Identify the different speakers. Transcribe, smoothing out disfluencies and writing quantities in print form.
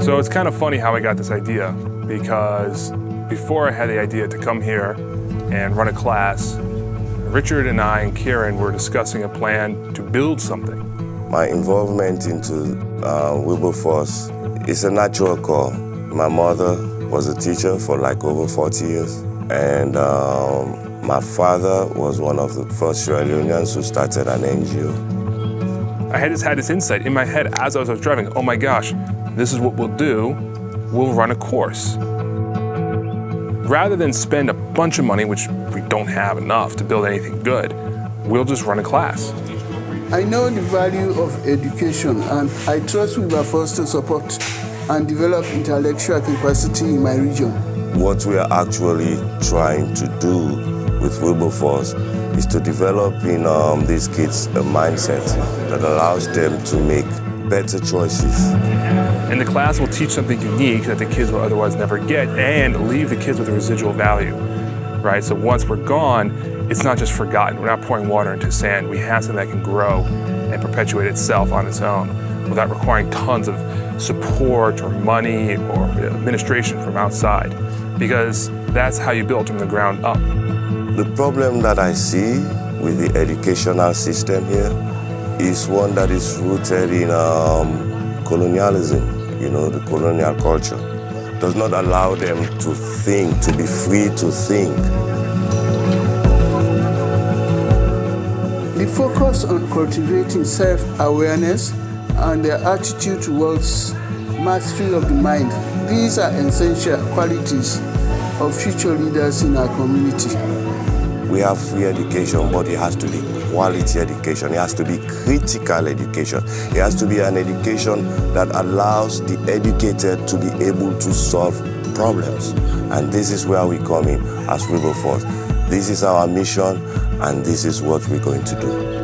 Speaker 1: So it's kind of funny how I got this idea, because before I had the idea to come here and run a class, Richard and I and Kieran were discussing a plan to build something.
Speaker 2: My involvement into Wilberforce is a natural call. My mother was a teacher for like over 40 years, and my father was one of the first Sierra Leoneans who started an NGO.
Speaker 1: I had this insight in my head as I was driving. Oh my gosh, this is what we'll do. We'll run a course. Rather than spend a bunch of money, which we don't have enough to build anything good, we'll just run a class.
Speaker 3: I know the value of education, and I trust Wilberforce to support and develop intellectual capacity in my region.
Speaker 2: What we are actually trying to do with Wilberforce is to develop in these kids a mindset that allows them to make better choices.
Speaker 1: And the class will teach something unique that the kids will otherwise never get, and leave the kids with a residual value, right? So once we're gone, it's not just forgotten. We're not pouring water into sand. We have something that can grow and perpetuate itself on its own without requiring tons of support or money or administration from outside, because that's how you build from the ground up.
Speaker 2: The problem that I see with the educational system here is one that is rooted in colonialism, the colonial culture. Does not allow them to think, to be free to think.
Speaker 3: The focus on cultivating self-awareness and their attitude towards mastery of the mind, these are essential qualities of future leaders in our community.
Speaker 2: We have free education, but it has to be quality education. It has to be critical education. It has to be an education that allows the educated to be able to solve problems. And this is where we come in as Wilberforce. This is our mission, and this is what we're going to do.